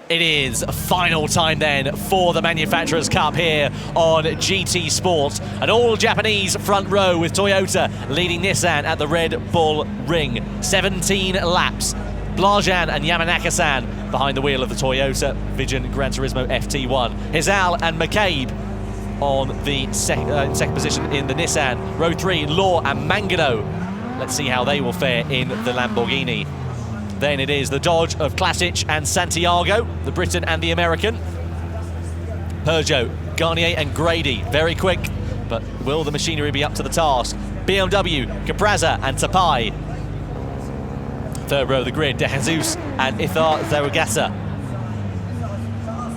It is final time then for the Manufacturers' Cup here on GT Sport. An all-Japanese front row with Toyota leading Nissan at the Red Bull Ring. 17 laps. Blajan and Yamanaka-san behind the wheel of the Toyota Vision Gran Turismo FT1. Hizal and McCabe on the second position in the Nissan. Row 3, Law and Mangano. Let's see how they will fare in the Lamborghini. Then it is the Dodge of Klasic and Santiago, the Briton and the American. Peugeot, Garnier and Grady, very quick, but will the machinery be up to the task? BMW, Capraza and Tapai. Third row of the grid, De Jesus and Ithar Zarugasa.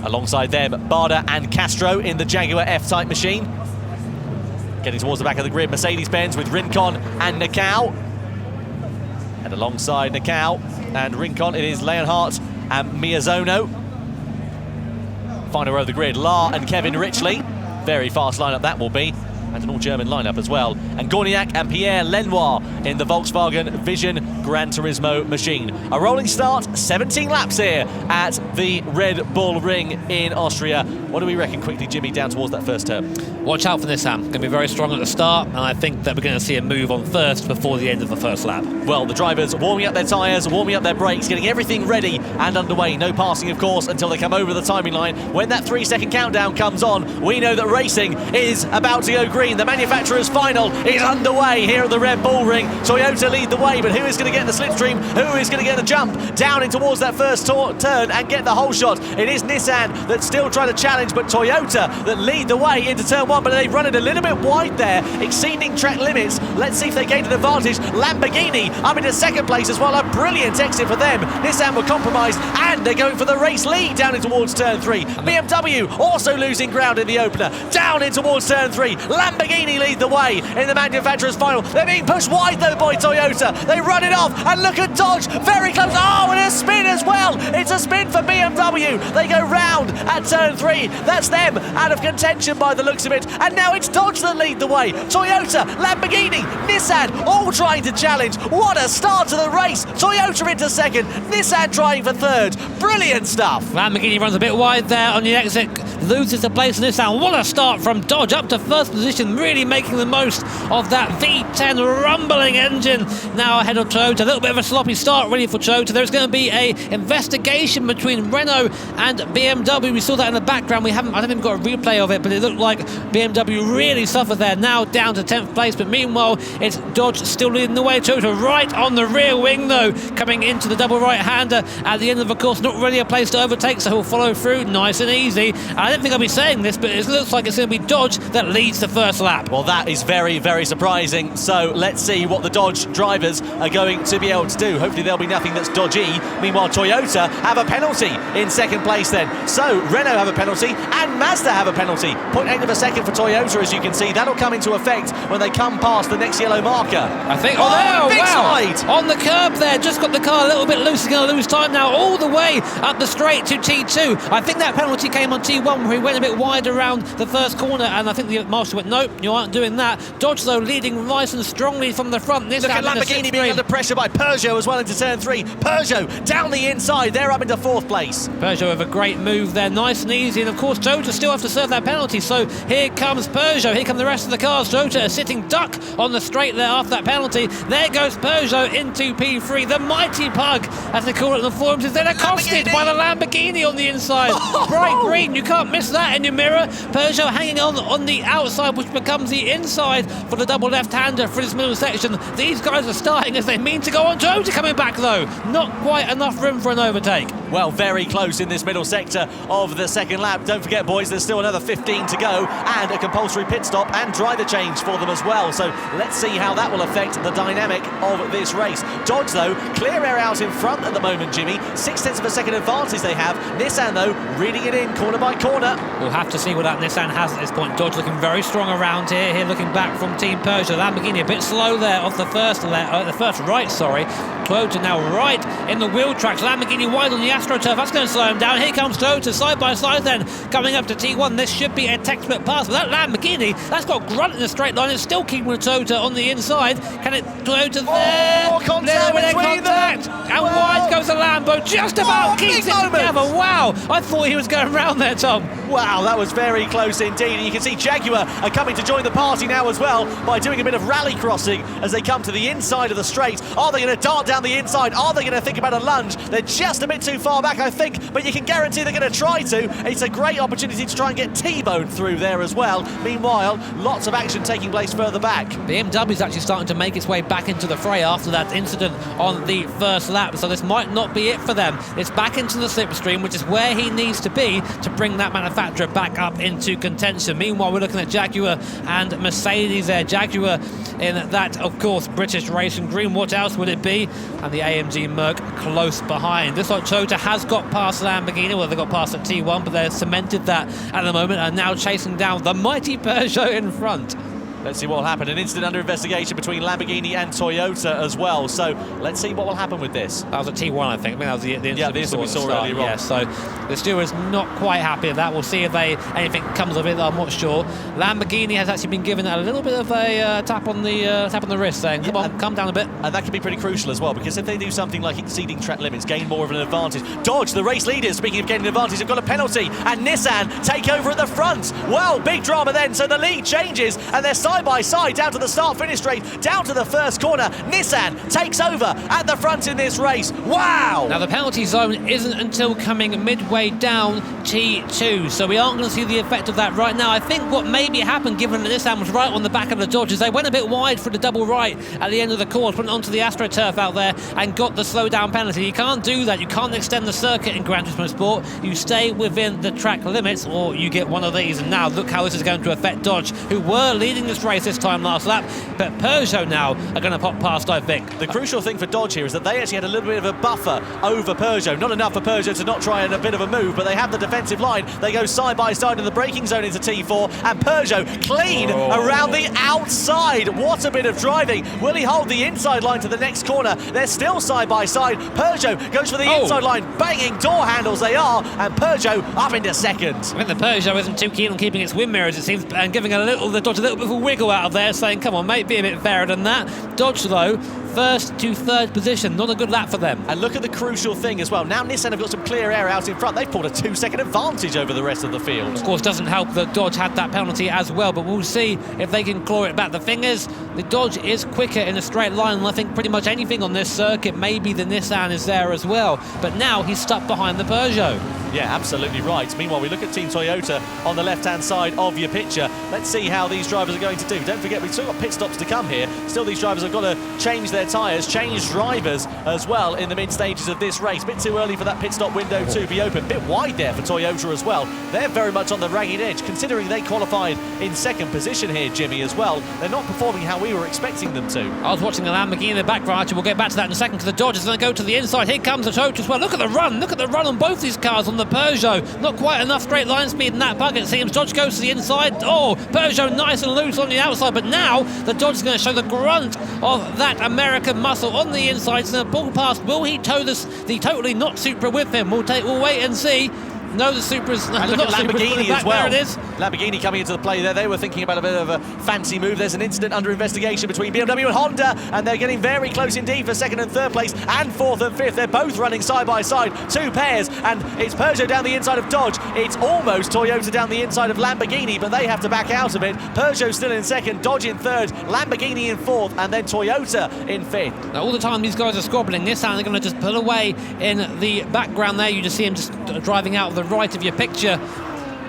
Alongside them, Barda and Castro in the Jaguar F-Type machine. Getting towards the back of the grid, Mercedes-Benz with Rincon and Nakao. And alongside Nakao and Rincon, it is Leonhardt and Miyazono. Final row of the grid, La and Kevin Richley. Very fast lineup that will be. And an all-German lineup as well. And Gorniak and Pierre Lenoir in the Volkswagen Vision Gran Turismo machine. A rolling start, 17 laps here at the Red Bull Ring in Austria. What do we reckon quickly, Jimmy, down towards that first turn? Watch out for this, Sam. Going to be very strong at the start, and I think that we're going to see a move on first before the end of the first lap. Well, the drivers warming up their tyres, warming up their brakes, getting everything ready and underway. No passing, of course, until they come over the timing line. When that 3-second countdown comes on, we know that racing is about to go green. The manufacturer's final is underway here at the Red Bull Ring. Toyota lead the way, but who is going to get the slipstream? Who is going to get the jump down in towards that first turn and get the whole shot? It is Nissan that's still trying to challenge, but Toyota that lead the way into turn one, but they've run it a little bit wide there, exceeding track limits. Let's see if they gain an advantage. Lamborghini up into second place as well. A brilliant exit for them. Nissan were compromised, and they're going for the race lead down in towards turn 3. BMW also losing ground in the opener. Down in towards turn 3. Lamborghini lead the way in the manufacturer's final. They're being pushed wide though by Toyota. They run it off, and look at Dodge, very close. Oh, and a spin as well. It's a spin for BMW. They go round at turn 3. That's them out of contention by the looks of it. And now it's Dodge that lead the way. Toyota, Lamborghini, Nissan all trying to challenge. What a start to the race. Toyota into second, Nissan trying for third. Brilliant stuff. Lamborghini runs a bit wide there on the exit, loses the place in Nissan. What a start from Dodge up to first position, really making the most of that V10 rumbling engine. Now ahead of Toyota, a little bit of a sloppy start really for Toyota. There's going to be a investigation between Renault and BMW. We saw that in the background. I don't think we've got a replay of it, but it looked like BMW really suffered there. Now down to 10th place, but meanwhile it's Dodge still leading the way. Toyota right on the rear wing though, coming into the double right-hander at the end of the course. Not really a place to overtake, so he'll follow through nice and easy. I don't think I'll be saying this, but it looks like it's going to be Dodge that leads the first lap. Well, that is very, very surprising. So let's see what the Dodge drivers are going to be able to do. Hopefully there'll be nothing that's dodgy. Meanwhile, Toyota have a penalty in second place then. So Renault have a penalty and Mazda have a penalty. 0.8 of a second for Toyota, as you can see. That'll come into effect when they come past the next yellow marker. I think, big slide! On the curb there, just got the car a little bit loose. He's going to lose time now all the way up the straight to T2. I think that penalty came on T1 where he went a bit wide around the first corner, and I think the marshal went, nope, you aren't doing that. Dodge though leading nice and strongly from the front. This Look at Lamborghini being under pressure by Peugeot as well into turn 3. Peugeot down the inside, they're up into 4th place. Peugeot with a great move there, nice and easy, and of course Toyota still have to serve that penalty, so here comes Peugeot, here come the rest of the cars. Toyota are sitting duck on the straight there after that penalty. There goes Peugeot into P3. The mighty pug, as they call it in the forums, is then accosted by the Lamborghini on the inside. Bright green, you can't miss that in your mirror. Peugeot hanging on the outside, which becomes the inside for the double left-hander for this middle section. These guys are starting as they mean to go on. Toyota coming back though, not quite enough room for an overtake. Well, very close in this middle sector of the second lap. Don't forget, boys, there's still another 15 to go and a compulsory pit stop and driver change for them as well. So let's see how that will affect the dynamic of this race. Dodge, though, clear air out in front at the moment, Jimmy. 0.6 of a second advantage they have. Nissan, though, reading it in corner by corner. We'll have to see what that Nissan has at this point. Dodge looking very strong around here looking back from Team Peugeot. Lamborghini a bit slow there off the first right, sorry. Toyota now right in the wheel tracks. Lamborghini wide on the AstroTurf. That's going to slow him down. Here comes Toyota side by side then, coming up to T1. This should be a textbook pass. But that Lamborghini, that's got grunt in the straight line. It's still keeping with Toyota on the inside. Can it? Toyota there. Contact between them. And wide goes the Lambo. just about keeps it together. Wow, I thought he was going round there, Tom. Wow, that was very close indeed. And you can see Jaguar are coming to join the party now as well by doing a bit of rally crossing as they come to the inside of the straight. Are they going to dart down the inside? Are they going to think about a lunge? They're just a bit too far back, I think, but you can guarantee they're going to try to. It's a great opportunity to try and get T-boned through there as well. Meanwhile, lots of action taking place further back. BMW is actually starting to make its way back into the fray after that incident on the first lap, so this might not be it for them. It's back into the slipstream, which is where he needs to be to bring that manufacturer back up into contention. Meanwhile, we're looking at Jaguar and Mercedes there. Jaguar in that, of course, British racing green. What else would it be? And the AMG Merc close behind. This lot Toyota has got past Lamborghini. Well, they got past at T1, but they've cemented that at the moment and now chasing down the mighty Peugeot in front. Let's see what will happen. An incident under investigation between Lamborghini and Toyota as well. So let's see what will happen with this. That was a T1, I think. I mean, that was the incident we saw earlier on. Yeah, so the steward's not quite happy with that. We'll see if anything comes of it. I'm not sure. Lamborghini has actually been given a little bit of a tap on the wrist, saying, "Come on, come down a bit." And that can be pretty crucial as well, because if they do something like exceeding track limits, gain more of an advantage. Dodge, the race leaders, speaking of gaining an advantage, have got a penalty, and Nissan take over at the front. Well, big drama then. So the lead changes, and they're side by side down to the start-finish straight, down to the first corner. Nissan takes over at the front in this race. Wow! Now, the penalty zone isn't until coming midway down T2, so we aren't going to see the effect of that right now. I think what maybe happened, given that Nissan was right on the back of the Dodge, is they went a bit wide for the double right at the end of the course, went onto the AstroTurf out there and got the slow-down penalty. You can't do that. You can't extend the circuit in Gran Turismo Sport. You stay within the track limits, or you get one of these. And now, look how this is going to affect Dodge, who were leading this race this time last lap, but Peugeot now are going to pop past, I think. The crucial thing for Dodge here is that they actually had a little bit of a buffer over Peugeot. Not enough for Peugeot to not try a bit of a move, but they have the defensive line. They go side by side in the braking zone into T4, and Peugeot clean around the outside. What a bit of driving. Will he hold the inside line to the next corner? They're still side by side. Peugeot goes for the inside line, banging door handles they are, and Peugeot up into second. I think the Peugeot isn't too keen on keeping its wing mirrors, it seems, and giving the Dodge a little bit of a wiggle out of there, saying, come on, mate, be a bit fairer than that. Dodge, though, first to third position, not a good lap for them. And look at the crucial thing as well. Now Nissan have got some clear air out in front. They've pulled a 2-second advantage over the rest of the field. Of course, doesn't help that Dodge had that penalty as well, but we'll see if they can claw it back. The thing is, the Dodge is quicker in a straight line, and I think pretty much anything on this circuit, maybe the Nissan is there as well. But now he's stuck behind the Peugeot. Yeah, absolutely right. Meanwhile, we look at Team Toyota on the left-hand side of your picture. Let's see how these drivers are going to do. Don't forget, we've still got pit stops to come here. Still, these drivers have got to change their tyres, change drivers as well in the mid-stages of this race. Bit too early for that pit stop window to be open. Bit wide there for Toyota as well. They're very much on the ragged edge, considering they qualified in second position here, Jimmy, as well. They're not performing how we were expecting them to. I was watching the Lamborghini in the background. Actually, we'll get back to that in a second, because the Dodge is going to go to the inside. Here comes the Toyota as well. Look at the run. Look at the run on both these cars on the Peugeot. Not quite enough straight line speed in that bug, it seems. Dodge goes to the inside. Oh, Peugeot nice and loose on the outside, but now the Dodge is going to show the grunt of that American muscle on the inside. It's going to pull past. Will he tow the totally not Supra with him? We'll wait and see. No, the Supra's and look at Lamborghini as well. There it is. Lamborghini coming into the play there. They were thinking about a bit of a fancy move. There's an incident under investigation between BMW and Honda, and they're getting very close indeed for second and third place, and fourth and fifth. They're both running side by side, two pairs, and it's Peugeot down the inside of Dodge. It's almost Toyota down the inside of Lamborghini, but they have to back out of it. Peugeot still in second, Dodge in third, Lamborghini in fourth, and then Toyota in fifth. Now, all the time these guys are squabbling, Nissan are going to just pull away in the background there. You just see him just driving out of the right of your picture.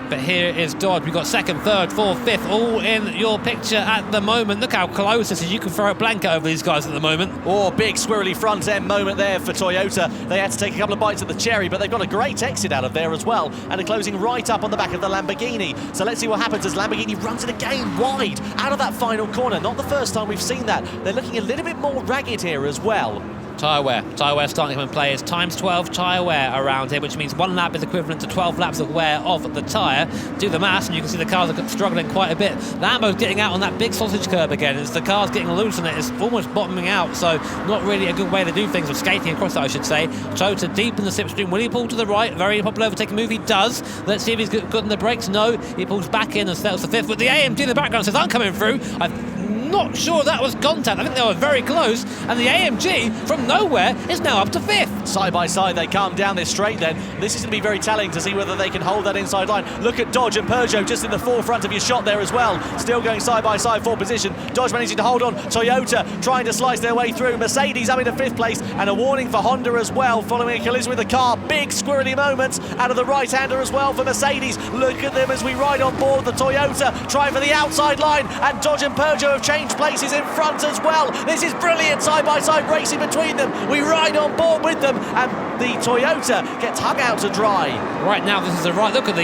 But here is Dodge. We've got second, third, fourth, fifth, all in your picture at the moment. Look how close this is. You can throw a blanket over these guys at the moment. Oh, big squirrely front end moment there for Toyota. They had to take a couple of bites of the cherry, but they've got a great exit out of there as well, and are closing right up on the back of the Lamborghini. So let's see what happens as Lamborghini runs it again wide out of that final corner. Not the first time we've seen that. They're looking a little bit more ragged here as well. Tyre wear starting to come in play. It's times 12 tyre wear around here, which means one lap is equivalent to 12 laps of wear of the tyre. Do the maths and you can see the cars are struggling quite a bit. Lambo's getting out on that big sausage curb again. It's the car's getting loose and it's almost bottoming out, so not really a good way to do things, or skating across that I should say. Toyota deep in the slipstream. Will he pull to the right? Very popular overtaking move. He does. Let's see if he's good on the brakes. No, he pulls back in and settles the fifth. But the AMG in the background says, I'm coming through. I've I'm not sure that was contact. I think they were very close, and the AMG from nowhere is now up to 5th. Side by side, they come down this straight then. This is going to be very telling to see whether they can hold that inside line. Look at Dodge and Peugeot just in the forefront of your shot there as well. Still going side by side for position. Dodge managing to hold on. Toyota trying to slice their way through. Mercedes up into 5th place, and a warning for Honda as well following a collision with the car. Big squirrely moments out of the right-hander as well for Mercedes. Look at them as we ride on board the Toyota, trying for the outside line, and Dodge and Peugeot have changed places in front as well. This is brilliant side-by-side racing between them. We ride on board with them, and the Toyota gets hung out to dry. Right now, this is the right look at the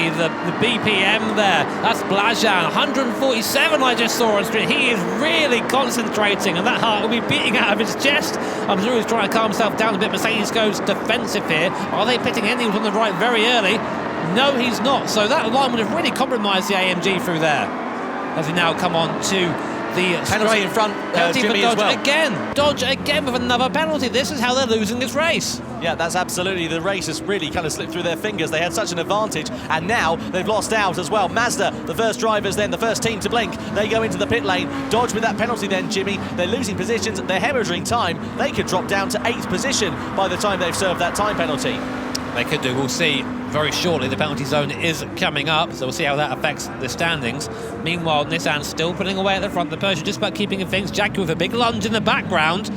BPM there. That's Blajan, 147 I just saw on screen. He is really concentrating, and that heart will be beating out of his chest. I'm sure he's trying to calm himself down a bit. Mercedes goes defensive here. Are they pitting in? He was on the right very early. No, he's not. So that line would have really compromised the AMG through there. As we now come on to the penalty in front, penalty Jimmy, for Dodge as well. again. Dodge again with another penalty. This is how they're losing this race. Yeah, that's absolutely. The race has really kind of slipped through their fingers. They had such an advantage, and now they've lost out as well. Mazda, the first drivers, then the first team to blink. They go into the pit lane. Dodge with that penalty then, Jimmy. They're losing positions. They're hemorrhaging time. They could drop down to 8th position by the time they've served that time penalty. They could do. We'll see very shortly. The penalty zone is coming up, so we'll see how that affects the standings. Meanwhile, Nissan's still putting away at the front. The Peugeot just about keeping things. Jackie with a big lunge in the background.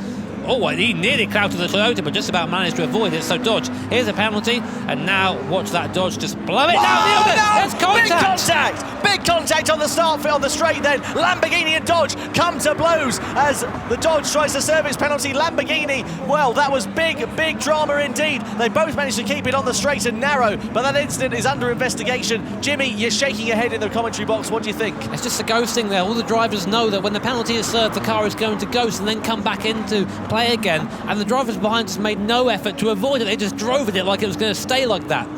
Oh, he nearly clouted the Toyota, but just about managed to avoid it. So Dodge, here's a penalty, and now watch that Dodge just blow it down the other. There's contact. Big contact on the start on the straight then. Lamborghini and Dodge come to blows as the Dodge tries to serve its penalty. Lamborghini, well, that was big drama indeed. They both managed to keep it on the straight and narrow, but that incident is under investigation. Jimmy, you're shaking your head in the commentary box. What do you think? It's just a ghosting there. All the drivers know that when the penalty is served, the car is going to ghost and then come back into play again, and the drivers behind us made no effort to avoid it. They just drove at it like it was going to stay like that.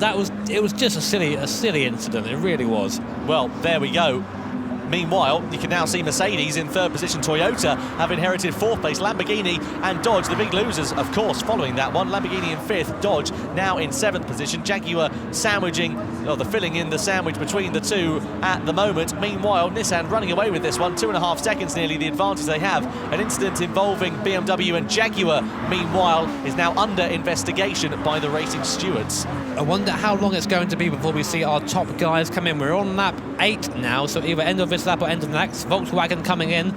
It was just a silly incident. It really was. Well, there we go. Meanwhile, you can now see Mercedes in 3rd position. Toyota have inherited 4th place. Lamborghini and Dodge, the big losers, of course, following that one. Lamborghini in 5th, Dodge now in 7th position. Jaguar filling in the sandwich between the two at the moment. Meanwhile, Nissan running away with this one. 2.5 seconds nearly the advantage they have. An incident involving BMW and Jaguar, meanwhile, is now under investigation by the racing stewards. I wonder how long it's going to be before we see our top guys come in. We're on lap 8 now, so either end of this lap or end of the next. Volkswagen coming in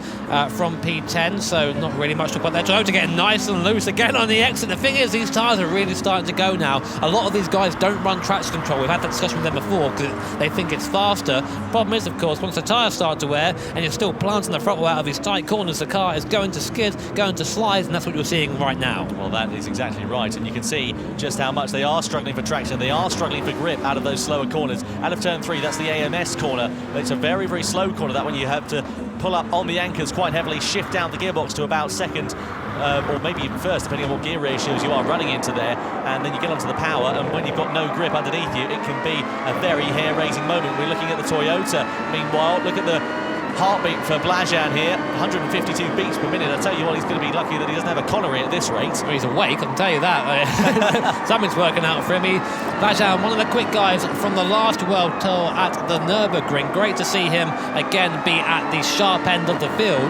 from P10, so not really much to put there. Toyota getting nice and loose again on the exit. The thing is, these tyres are really starting to go now. A lot of these guys don't run traction control. We've had that discussion with them before because they think it's faster. Problem is, of course, once the tyres start to wear and you're still planting the front wheel out of these tight corners, the car is going to skid, going to slide, and that's what you're seeing right now. Well, that is exactly right, and you can see just how much they are struggling for traction. They are struggling for grip out of those slower corners. Out of turn 3, that's the AMS corner. It's a very slow corner, that one. You have to pull up on the anchors quite heavily, shift down the gearbox to about 2nd, or maybe even 1st, depending on what gear ratios you are running into there, and then you get onto the power, and when you've got no grip underneath you, it can be a very hair-raising moment. We're looking at the Toyota. Meanwhile, look at the heartbeat for Blajan here, 152 beats per minute. I tell you what, he's going to be lucky that he doesn't have a Connery at this rate. Well, he's awake, I can tell you that. Something's working out for him. Blajan, one of the quick guys from the last World Tour at the Nürburgring. Great to see him again be at the sharp end of the field.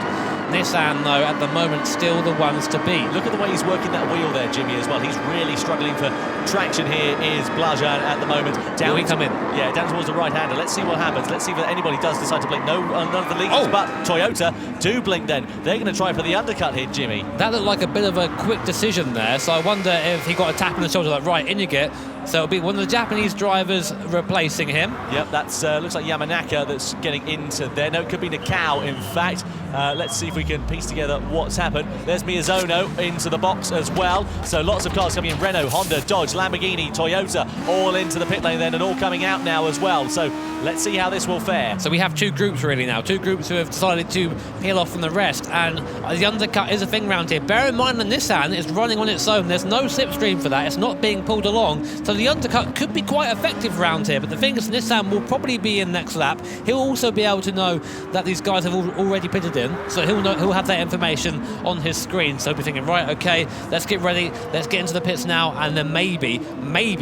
Nissan, though, at the moment, still the ones to beat. Look at the way he's working that wheel there, Jimmy, as well. He's really struggling for traction here, is Blajan at the moment. Will he come in? Yeah, down towards the right-hander. Let's see what happens. Let's see if anybody does decide to blink. No, none of the leaders, but Toyota do blink then. They're going to try for the undercut here, Jimmy. That looked like a bit of a quick decision there, so I wonder if he got a tap on the shoulder like, right, in you get. So it'll be one of the Japanese drivers replacing him. Yep, that's looks like Yamanaka that's getting into there. No, it could be Nakao, in fact. Let's see if we can piece together what's happened. There's Miyazono into the box as well. So lots of cars coming in. Renault, Honda, Dodge, Lamborghini, Toyota, all into the pit lane then, and all coming out now as well. So let's see how this will fare. So we have 2 groups really now. 2 groups who have decided to peel off from the rest. And the undercut is a thing round here. Bear in mind that Nissan is running on its own. There's no slipstream for that. It's not being pulled along. So So the undercut could be quite effective around here, but the thing is Nissan will probably be in next lap. He'll also be able to know that these guys have already pitted in, so he'll have that information on his screen. So he'll be thinking, right, okay, let's get ready, let's get into the pits now, and then maybe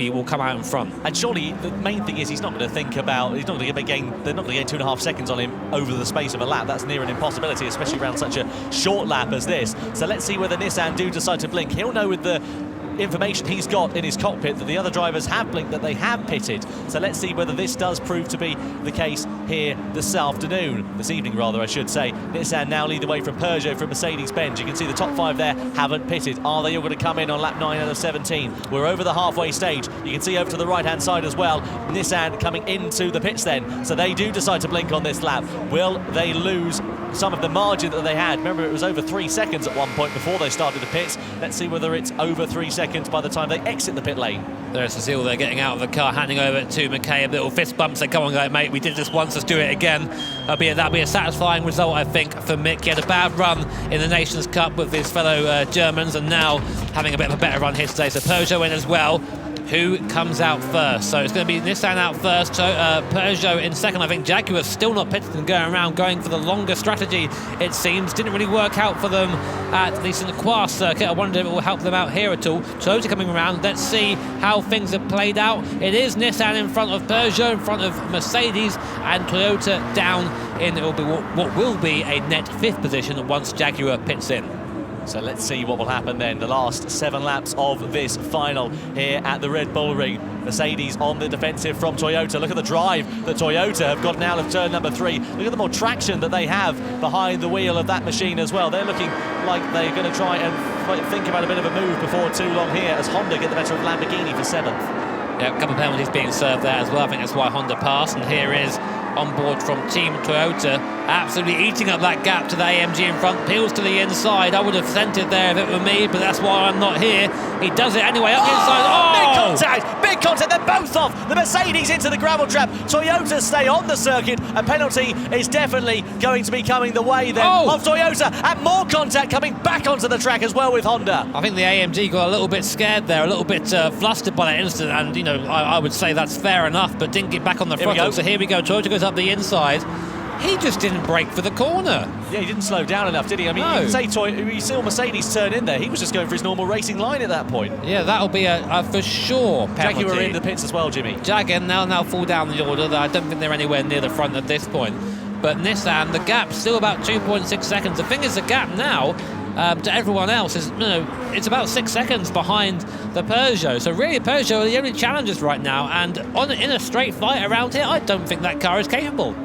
we'll come out in front. And surely the main thing is he's not going to think about, they're not going to gain 2.5 seconds on him over the space of a lap. That's near an impossibility, especially around such a short lap as this. So let's see whether Nissan do decide to blink. He'll know with the information he's got in his cockpit that the other drivers have blinked, that they have pitted. So let's see whether this does prove to be the case here this evening rather, I should say. Nissan now lead the way from Peugeot, from Mercedes-Benz. You can see the top 5 there haven't pitted. Are they all going to come in on lap 9 out of 17? We're over the halfway stage. You can see over to the right-hand side as well, Nissan coming into the pits then. So they do decide to blink on this lap. Will they lose some of the margin that they had? Remember, it was over 3 seconds at one point before they started the pits. Let's see whether it's over 3 seconds by the time they exit the pit lane. There's Cecile there getting out of the car, handing over to McKay. Little fist bumps. Say, come on, mate, we did this once, let's do it again. That'll be a satisfying result, I think, for Mick. He had a bad run in the Nations Cup with his fellow Germans, and now having a bit of a better run here today. So Peugeot in as well. Who comes out first? So it's going to be Nissan out first, Peugeot in second. I think Jaguar still not pitted and going around, going for the longer strategy, it seems. Didn't really work out for them at least in the Qua circuit. I wonder if it will help them out here at all. Toyota coming around. Let's see how things have played out. It is Nissan in front of Peugeot, in front of Mercedes, and Toyota down in it will be what will be a net 5th position once Jaguar pits in. So let's see what will happen then. The last 7 laps of this final here at the Red Bull Ring. Mercedes on the defensive from Toyota. Look at the drive that Toyota have got now of turn number 3. Look at the more traction that they have behind the wheel of that machine as well. They're looking like they're going to try and think about a bit of a move before too long here as Honda get the better of Lamborghini for 7th. Yeah, a couple of penalties being served there as well. I think that's why Honda passed, and here is on board from Team Toyota, absolutely eating up that gap to the AMG in front, peels to the inside. I would have sent it there if it were me, but that's why I'm not here. He does it anyway, up the inside. Big contact, they're both off. The Mercedes into the gravel trap. Toyota stay on the circuit. A penalty is definitely going to be coming the way then of Toyota, and more contact coming back onto the track as well with Honda. I think the AMG got a little bit scared there, a little bit flustered by that incident, and you know, I would say that's fair enough, but didn't get back on the front. So here we go, Toyota goes up the inside. He just didn't brake for the corner. Yeah, he didn't slow down enough, did he? I mean, you can say you saw Mercedes turn in there. He was just going for his normal racing line at that point. Yeah, that'll be a for sure penalty. Jaguar in the pits as well, Jimmy. Jaguar now fall down the order. I don't think they're anywhere near the front at this point. But Nissan, the gap's still about 2.6 seconds. The thing is, the gap now to everyone else is, it's about 6 seconds behind the Peugeot. So really, Peugeot are the only challengers right now. And in a straight fight around here, I don't think that car is capable.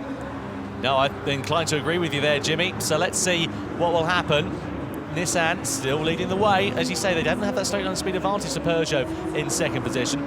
No, I'm inclined to agree with you there, Jimmy. So let's see what will happen. Nissan still leading the way. As you say, they don't have that straight line speed advantage to Peugeot in second position.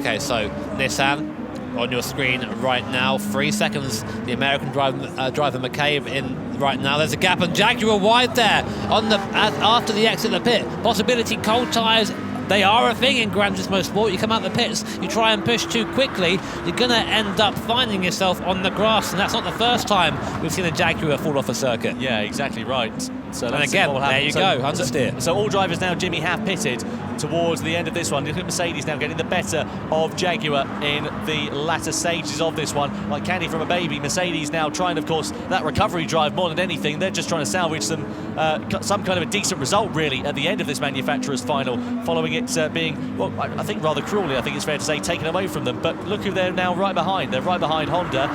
Okay, so Nissan on your screen right now. 3 seconds, the American driver McCabe in right now. There's a gap, and Jaguar wide there after the exit of the pit. Possibility cold tyres. They are a thing in Gran Turismo Sport. You come out the pits, you try and push too quickly, you're going to end up finding yourself on the grass, and that's not the first time we've seen a Jaguar fall off a circuit. Yeah, exactly right. So and again, there you go, understeer. So all drivers now, Jimmy, have pitted towards the end of this one. Look at Mercedes now getting the better of Jaguar in the latter stages of this one. Like candy from a baby, Mercedes now trying, of course, that recovery drive more than anything. They're just trying to salvage some kind of a decent result, really, at the end of this manufacturer's final, following it being, well, I think rather cruelly, I think it's fair to say, taken away from them. But look who they're now right behind. They're right behind Honda.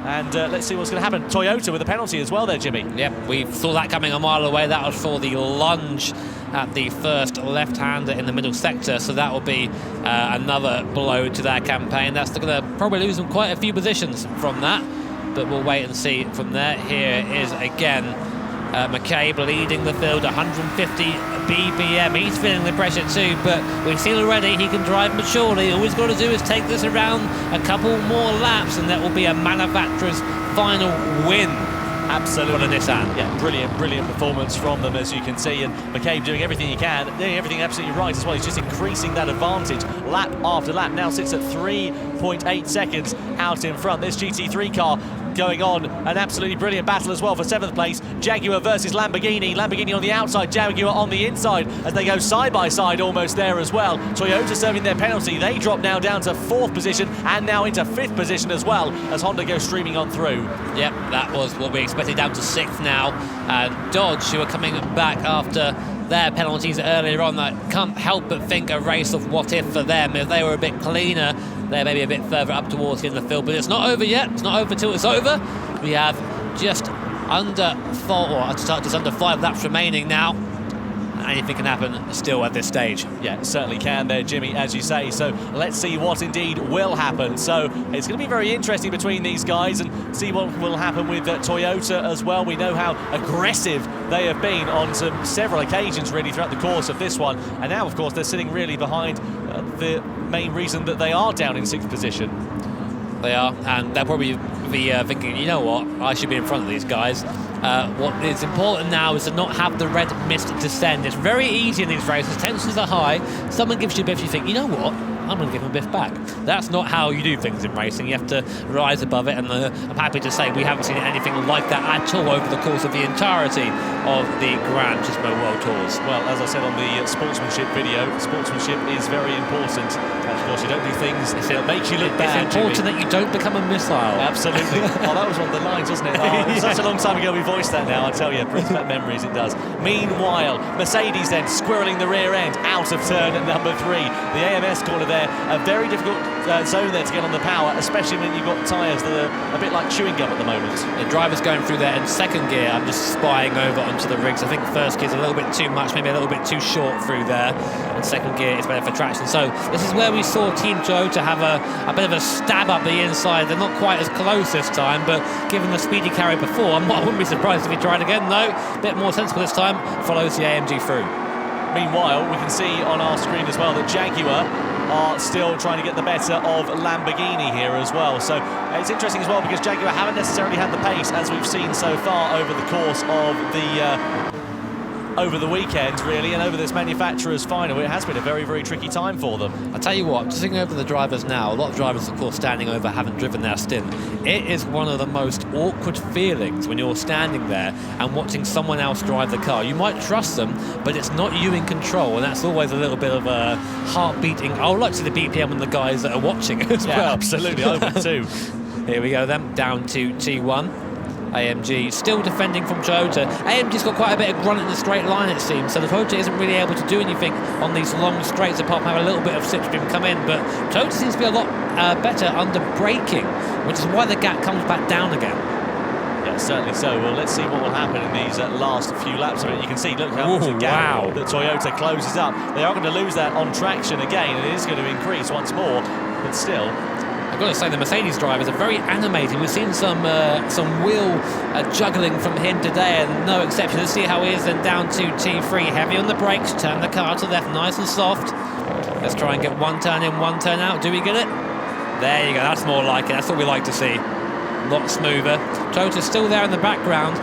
And let's see what's going to happen. Toyota with a penalty as well there, Jimmy. Yep, we saw that coming a mile away. That was for the lunge at the first left-hander in the middle sector. So that will be another blow to their campaign. That's going to probably lose them quite a few positions from that. But we'll wait and see from there. Here is again McCabe leading the field, 150 BPM. He's feeling the pressure too, but we've seen already he can drive maturely. All he's got to do is take this around a couple more laps, and that will be a manufacturer's final win. Absolutely. For the Nissan. Yeah, brilliant performance from them, as you can see. And McCabe doing everything he can, doing everything absolutely right as well. He's just increasing that advantage lap after lap. Now sits at 3.8 seconds out in front. This GT3 car going on. An absolutely brilliant battle as well for 7th place. Jaguar versus Lamborghini. Lamborghini on the outside, Jaguar on the inside as they go side by side almost there as well. Toyota serving their penalty. They drop now down to 4th position and now into 5th position as well as Honda goes streaming on through. Yep, that was what we expected, down to 6th now. And Dodge, who are coming back after their penalties earlier on, I can't help but think a race of what if for them. If they were a bit cleaner, they're maybe a bit further up towards the end of the field, but it's not over yet. It's not over till it's over. We have just under 5 laps remaining now. Anything can happen still at this stage. Yeah, it certainly can there, Jimmy, as you say. So let's see what indeed will happen. So it's going to be very interesting between these guys and see what will happen with Toyota as well. We know how aggressive they have been on several occasions really throughout the course of this one. And now, of course, they're sitting really behind the main reason that they are down in 6th position. They are, and they'll probably be thinking, you know what, I should be in front of these guys. What is important now is to not have the red mist descend. It's very easy in these races. Tensions are high. Someone gives you a biff, you think, you know what, I'm going to give him a biff back. That's not how you do things in racing. You have to rise above it, and I'm happy to say we haven't seen anything like that at all over the course of the entirety of the Gran Turismo World Tours. Well, as I said on the sportsmanship video, sportsmanship is very important. And of course, you don't do things that make you look bad. It's important that you don't become a missile. Absolutely. Oh, that was one of the lines, wasn't it? Oh, it was such a long time ago we voiced that now, I tell you. It brings back memories, it does. Meanwhile, Mercedes then squirreling the rear end out of turn at number 3. The AMS corner there, a very difficult zone there to get on the power, especially when you've got tyres that are a bit like chewing gum at the moment. The driver's going through there in 2nd gear. I'm just spying over onto the rigs. I think 1st gear's a little bit too much, maybe a little bit too short through there. And 2nd gear is better for traction. So this is where we saw Team Toyota have a bit of a stab up the inside. They're not quite as close this time, but given the speed he carried before, I wouldn't be surprised if he tried again. No, a bit more sensible this time, follows the AMG through. Meanwhile, we can see on our screen as well that Jaguar are still trying to get the better of Lamborghini here as well. So it's interesting as well because Jaguar haven't necessarily had the pace as we've seen so far over the course of over the weekend, really, and over this manufacturer's final. It has been a very, very tricky time for them. I tell you what, just thinking over the drivers now, a lot of drivers, of course, standing over haven't driven their stint. It is one of the most awkward feelings when you're standing there and watching someone else drive the car. You might trust them, but it's not you in control, and that's always a little bit of a heart beating. I would like to see the BPM on the guys that are watching as well. Absolutely, I would too. Here we go then, down to T1. AMG still defending from Toyota. AMG's got quite a bit of grunt in the straight line, it seems, so the Toyota isn't really able to do anything on these long straights apart from having a little bit of slipstream come in, but Toyota seems to be a lot better under braking, which is why the gap comes back down again. Yeah, certainly so. Well, let's see what will happen in these last few laps of it. You can see, look how much the gap that Toyota closes up. They are going to lose that on traction again, and it is going to increase once more, but still. I've got to say, the Mercedes drivers are very animated. We've seen some wheel juggling from him today, and no exception. Let's see how he is then down to T3. Heavy on the brakes, turn the car to the left, nice and soft. Let's try and get one turn in, one turn out. Do we get it? There you go, that's more like it. That's what we like to see. A lot smoother. Toyota's still there in the background.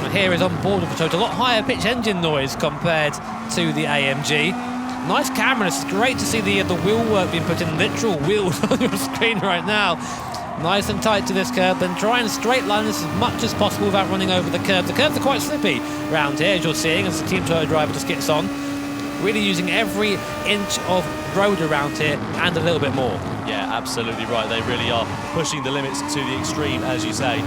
And here is on board with the Toyota. A lot higher pitch engine noise compared to the AMG. Nice camera, it's great to see the wheel work being put in, literal wheels on your screen right now. Nice and tight to this curb, then try and straight line this as much as possible without running over the curb. The curbs are quite slippy around here, as you're seeing, as the Team Toyota driver just gets on. Really using every inch of road around here and a little bit more. Yeah, absolutely right. They really are pushing the limits to the extreme, as you say.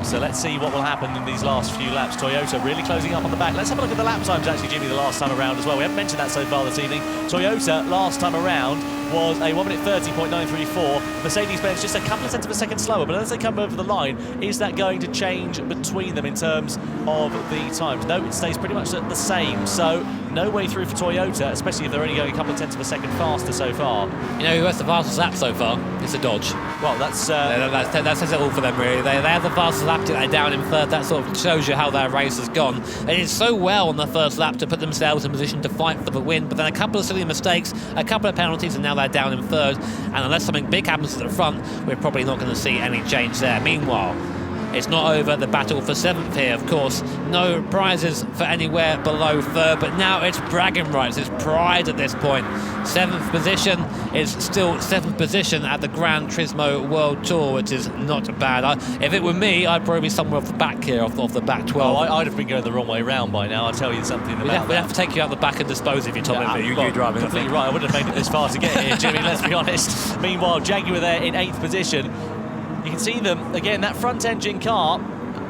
So let's see what will happen in these last few laps. Toyota really closing up on the back. Let's have a look at the lap times, actually, Jimmy, the last time around as well. We haven't mentioned that so far this evening. Toyota, last time around, was a 1 minute 30.934. Mercedes-Benz just a couple of tenths of a second slower, but as they come over the line, is that going to change between them in terms of the times? No, it stays pretty much the same. So no way through for Toyota, especially if they're only going a couple of tenths of a second faster so far. You know who has the fastest lap so far? It's a Dodge. Well, that says it all for them, really. They have the fastest lap, they're down in 3rd. That sort of shows you how their race has gone. They did so well on the first lap to put themselves in position to fight for the win, but then a couple of silly mistakes, a couple of penalties, and now they're down in 3rd. And unless something big happens at the front, we're probably not going to see any change there. Meanwhile, it's not over. The battle for 7th here, of course. No prizes for anywhere below 3rd, but now it's bragging rights, it's pride at this point. 7th position is still 7th position at the Gran Turismo World Tour, which is not bad. If it were me, I'd probably be somewhere off the back here, off the back 12. Oh, I'd have been going the wrong way round by now, I'll tell you something about that. We'd have to take you out the back and dispose of you, Tom, if you driving. Completely right, I wouldn't have made it this far to get here, Jimmy, let's be honest. Meanwhile, Jaguar there in 8th position. You can see them, again, that front-engine car,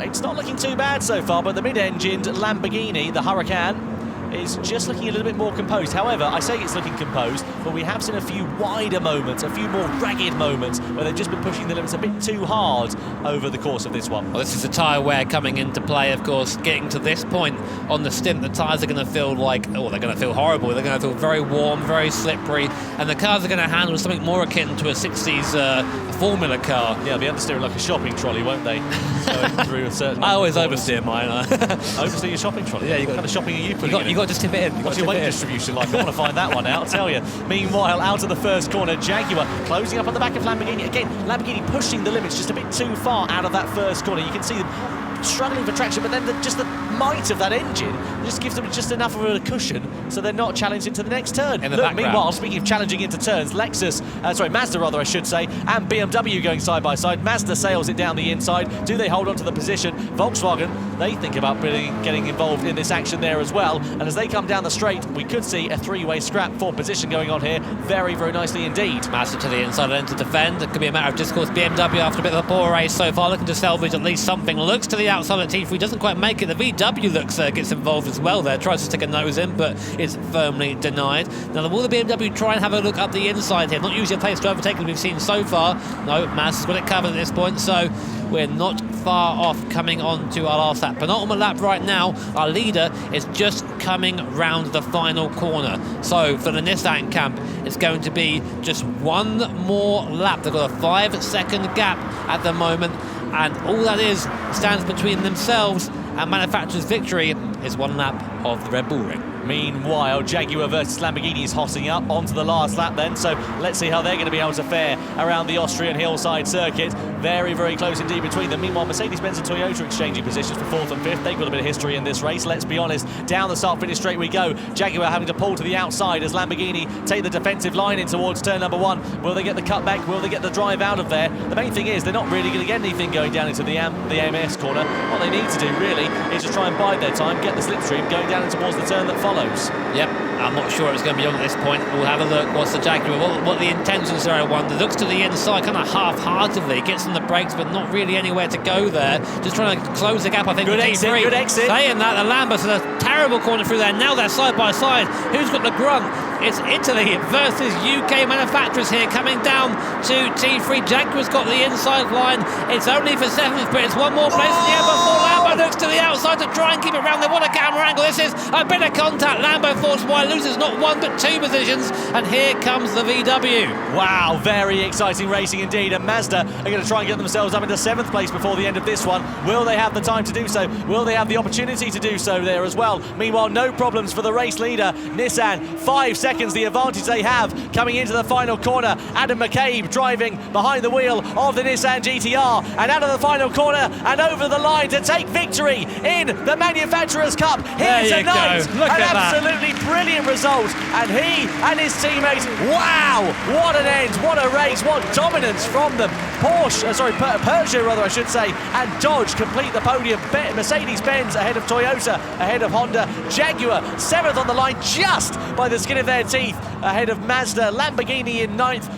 it's not looking too bad so far, but the mid-engined Lamborghini, the Huracan, is just looking a little bit more composed. However, I say it's looking composed, but we have seen a few wider moments, a few more ragged moments, where they've just been pushing the limits a bit too hard over the course of this one. Well, this is the tyre wear coming into play, of course. Getting to this point on the stint, the tyres are going to feel like, oh, they're going to feel horrible. They're going to feel very warm, very slippery, and the cars are going to handle something more akin to a 60s Formula car. Yeah, they'll be understeering like a shopping trolley, won't they? Going through a certain... I always oversteer mine. Oversteer your shopping trolley? Yeah, what kind of shopping are you putting in? You got to tip it in. What's your weight distribution like? I want to find that one out, I'll tell you. Meanwhile, out of the first corner, Jaguar closing up on the back of Lamborghini. Again, Lamborghini pushing the limits just a bit too far out of that first corner. You can see them struggling for traction, but then just the might of that engine just gives them just enough of a cushion so they're not challenged into the next turn. Meanwhile, speaking of challenging into turns, Mazda rather, I should say, and BMW going side by side. Mazda sails it down the inside. Do they hold on to the position? Volkswagen, they think about getting involved in this action there as well. And as they come down the straight, we could see a 3-way scrap for position going on here. Very, very nicely indeed. Mazda to the inside and to defend. It could be a matter of discourse. BMW, after a bit of a poor race so far, looking to salvage at least something. Looks to the outside of T3, doesn't quite make it. The VW gets involved as well there, tries to stick a nose in, but is firmly denied. Now, will the BMW try and have a look up the inside here? Not usually a place to overtake as we've seen so far. No, Mazda's got it covered at this point, so we're not far off coming on to our last lap. Penultimate lap right now. Our leader is just coming round the final corner. So for the Nissan camp, it's going to be just one more lap. They've got a 5-second gap at the moment, and all that stands between themselves and manufacturer's victory is one lap of the Red Bull Ring. Meanwhile, Jaguar versus Lamborghini is hotting up onto the last lap then, so let's see how they're going to be able to fare around the Austrian hillside circuit. Very, very close indeed between them. Meanwhile, Mercedes-Benz and Toyota exchanging positions for 4th and 5th. They've got a bit of history in this race, let's be honest. Down the start-finish straight we go. Jaguar having to pull to the outside as Lamborghini take the defensive line in towards turn number 1. Will they get the cutback? Will they get the drive out of there? The main thing is they're not really going to get anything going down into the AMS corner. What they need to do really is just try and bide their time, get the slipstream going down towards the turn that follows. Yep, I'm not sure it's going to be on at this point. We'll have a look. What's the Jaguar? What the intentions are, I wonder. Looks to the inside, kind of half-heartedly. Gets on the brakes, but not really anywhere to go there. Just trying to close the gap, I think. Good exit, good exit. Saying that, the Lamborghini's a terrible corner through there. Now they're side by side. Who's got the grunt? It's Italy versus UK manufacturers here coming down to T3. Jaguar's got the inside line. It's only for 7th, but it's one more place in the air before Lambo looks to the outside to try and keep it round there. What a camera angle. This is a bit of contact. Lambo forced wide, loses not 1 but 2 positions, and here comes the VW. Wow, very exciting racing indeed, and Mazda are going to try and get themselves up into 7th place before the end of this one. Will they have the time to do so? Will they have the opportunity to do so there as well? Meanwhile, no problems for the race leader, Nissan. 5 seconds the advantage they have coming into the final corner. Adam McCabe driving behind the wheel of the Nissan GTR and out of the final corner and over the line to take victory in the Manufacturers' Cup here tonight. Look an at absolutely that. Brilliant result, and he and his teammates, wow, what an end, what a race, what dominance from them. Peugeot rather I should say, and Dodge complete the podium. Mercedes-Benz ahead of Toyota, ahead of Honda. Jaguar 7th on the line, just by the skin of their teeth, ahead of Mazda. Lamborghini in 9th,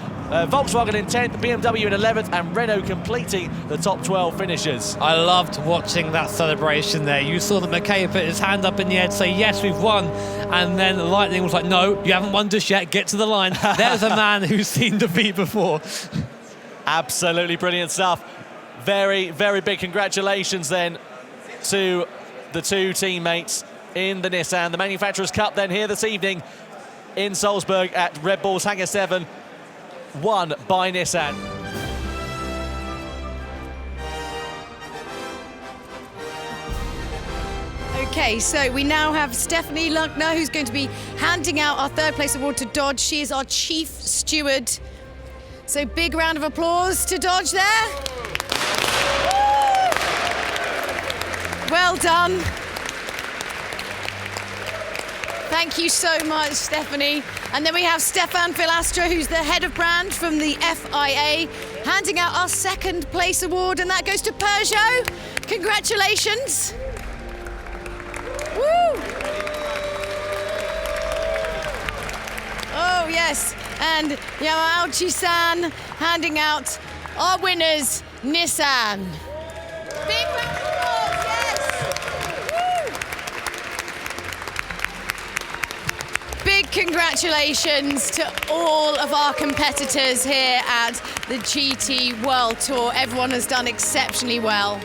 Volkswagen in 10th, BMW in 11th, and Renault completing the top 12 finishers. I loved watching that celebration there. You saw that McKay put his hand up in the air to say, yes, we've won. And then Lightning was like, no, you haven't won just yet. Get to the line. There's a man who's seen defeat before. Absolutely brilliant stuff. Very, very big congratulations then to the 2 teammates in the Nissan. The Manufacturers' Cup then here this evening in Salzburg at Red Bull's Hangar-7, won by Nissan. Okay, so we now have Stephanie Luckner, who's going to be handing out our 3rd place award to Dodge. She is our chief steward. So big round of applause to Dodge there. Well done. Thank you so much, Stephanie. And then we have Stefan Filastro, who's the head of brand from the FIA, handing out our second place award, and that goes to Peugeot. Congratulations. Woo! Oh, yes. And Yamauchi-san handing out our winners, Nissan. Big round of applause, yes. Woo! Big congratulations to all of our competitors here at the GT World Tour. Everyone has done exceptionally well.